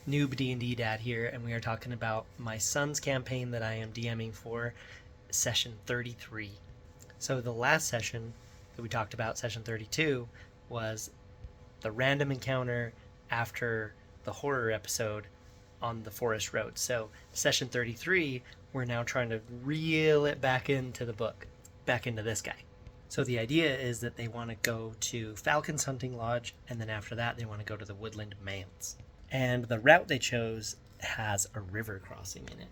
Noob D&D Dad here, and we are talking about my son's campaign that I am DMing for session 33. So the last session that we talked about, session 32, was the random encounter after the horror episode on the forest road. So session 33, we're now trying to reel it back into the book, back into this guy. So the idea is that they want to go to Falcon's Hunting Lodge, and then after that they want to go to the Woodland Manse. And the route they chose has a river crossing in it.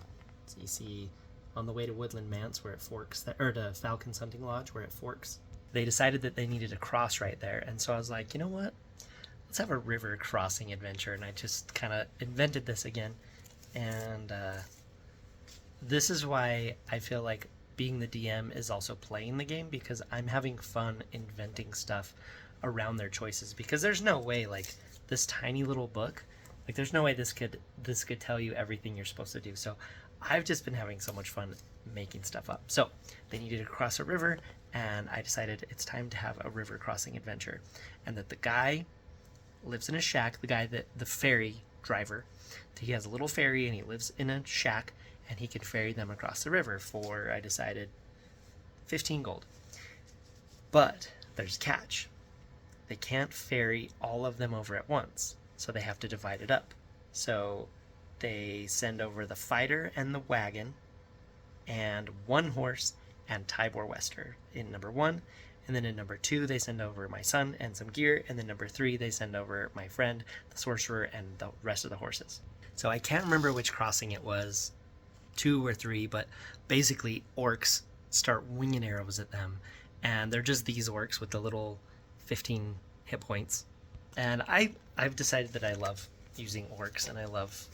So you see on the way to Woodland Manse where it forks, or to Falcon's Hunting Lodge where it forks, they decided that they needed a cross right there. And so I was like, you know what? Let's have a river crossing adventure. And I just kind of invented this again. And this is why I feel like being the DM is also playing the game, because I'm having fun inventing stuff around their choices. Because there's no way, like, this tiny little book, like, there's no way this could tell you everything you're supposed to do. So I've just been having so much fun making stuff up. So they needed to cross a river, and I decided it's time to have a river crossing adventure. And that the guy lives in a shack, the ferry driver, he has a little ferry and he lives in a shack, and he can ferry them across the river for, I decided, 15 gold. But there's a catch. They can't ferry all of them over at once, so they have to divide it up. So they send over the fighter and the wagon and one horse and Tybor Wester in number 1. And then in number 2, they send over my son and some gear. And then number 3, they send over my friend, the sorcerer, and the rest of the horses. So I can't remember which crossing it was, 2 or 3, but basically orcs start winging arrows at them. And they're just these orcs with the little 15 hit points. And I've decided that I love using orcs, and I love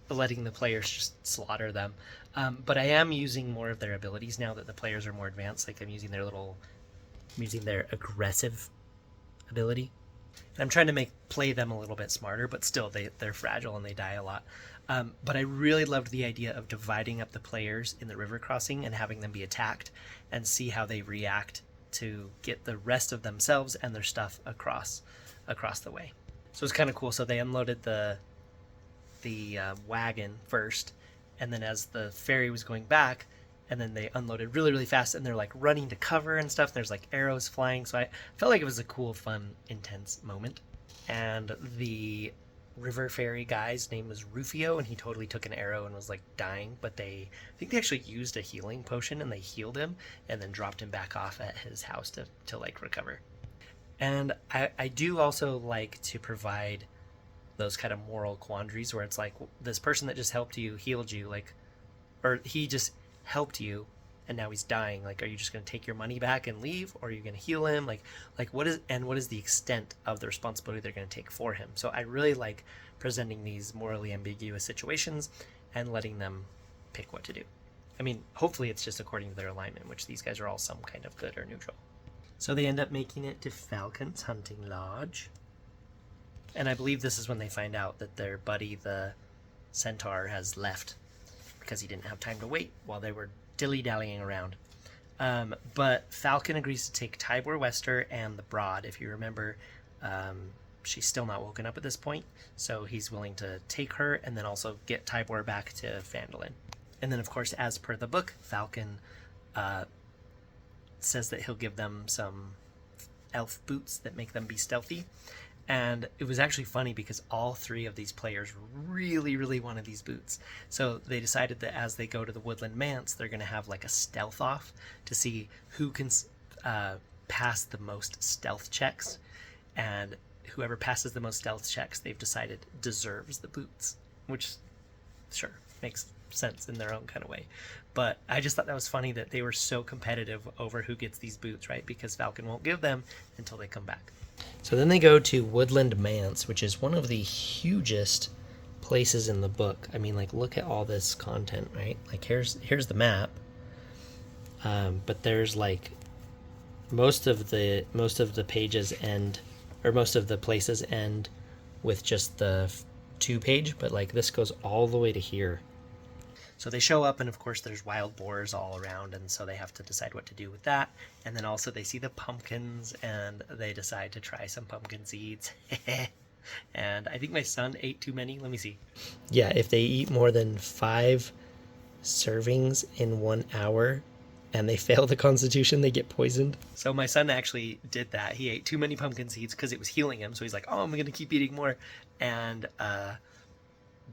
letting the players just slaughter them. But I am using more of their abilities now that the players are more advanced. Like, I'm using their aggressive ability. And I'm trying to play them a little bit smarter, but still they're fragile and they die a lot. But I really loved the idea of dividing up the players in the river crossing and having them be attacked and see how they react to get the rest of themselves and their stuff across the way. So it's kind of cool. So they unloaded the wagon first, and then as the ferry was going back, and then they unloaded really, really fast, and they're like running to cover and stuff. There's like arrows flying. So I felt like it was a cool, fun, intense moment. And the river ferry guy's name was Rufio, and he totally took an arrow and was like dying, but I think they actually used a healing potion, and they healed him and then dropped him back off at his house to like recover. And I do also like to provide those kind of moral quandaries where it's like, this person that just helped you healed you, like, or he just helped you and now he's dying, like, are you just going to take your money back and leave, or are you going to heal him? Like what is the extent of the responsibility they're going to take for him? So I really like presenting these morally ambiguous situations and letting them pick what to do. I mean, hopefully it's just according to their alignment, which these guys are all some kind of good or neutral. So they end up making it to Falcon's Hunting Lodge, and I believe this is when they find out that their buddy the centaur has left because he didn't have time to wait while they were dilly-dallying around. But Falcon agrees to take Tybor Wester and the Broad. If you remember, she's still not woken up at this point, so he's willing to take her and then also get Tybor back to Phandalin. And then, of course, as per the book, Falcon says that he'll give them some elf boots that make them be stealthy. And it was actually funny because all 3 of these players really, really wanted these boots. So they decided that as they go to the Woodland Manse, they're going to have like a stealth off to see who can pass the most stealth checks. And whoever passes the most stealth checks, they've decided deserves the boots, which, sure, makes sense in their own kind of way. But I just thought that was funny that they were so competitive over who gets these boots, right? Because Falcon won't give them until they come back. So then they go to Woodland Manse, which is one of the hugest places in the book. I mean, like, look at all this content, right? Like, here's the map, but there's like most of the pages end, or most of the places end with just the 2-page, but like this goes all the way to here. So they show up, and of course there's wild boars all around, and so they have to decide what to do with that. And then also they see the pumpkins, and they decide to try some pumpkin seeds. And I think my son ate too many. Let me see. Yeah, if they eat more than 5 servings in 1 hour and they fail the constitution, they get poisoned. So my son actually did that. He ate too many pumpkin seeds because it was healing him. So he's like, oh, I'm going to keep eating more. And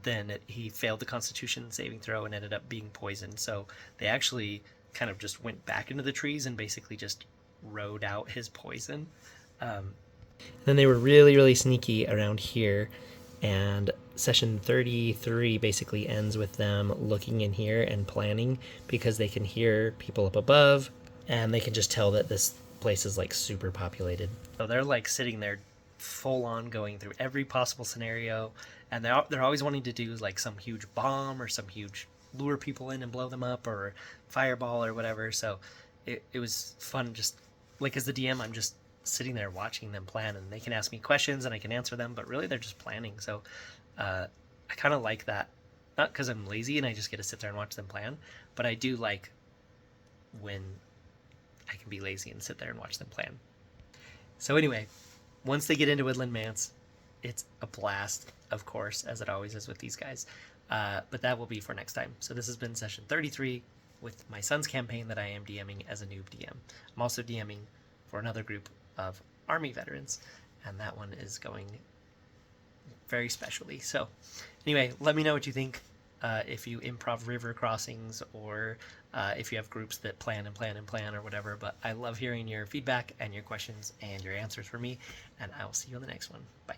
then he failed the constitution saving throw and ended up being poisoned. So they actually kind of just went back into the trees and basically just rode out his poison. Then they were really, really sneaky around here. And session 33 basically ends with them looking in here and planning because they can hear people up above and they can just tell that this place is like super populated. So they're like sitting there full on going through every possible scenario, and they're always wanting to do like some huge bomb or some huge lure people in and blow them up or fireball or whatever. So it was fun. Just like as the DM, I'm just sitting there watching them plan, and they can ask me questions and I can answer them, but really they're just planning. So I kind of like that, not because I'm lazy and I just get to sit there and watch them plan, but I do like when I can be lazy and sit there and watch them plan. So anyway, once they get into Woodland Manse, it's a blast, of course, as it always is with these guys. But that will be for next time. So this has been session 33 with my son's campaign that I am DMing as a Noob DM. I'm also DMing for another group of Army veterans, and that one is going very specially. So anyway, let me know what you think. If you improv river crossings, or if you have groups that plan and plan and plan or whatever. But I love hearing your feedback and your questions and your answers for me, and I will see you on the next one. Bye.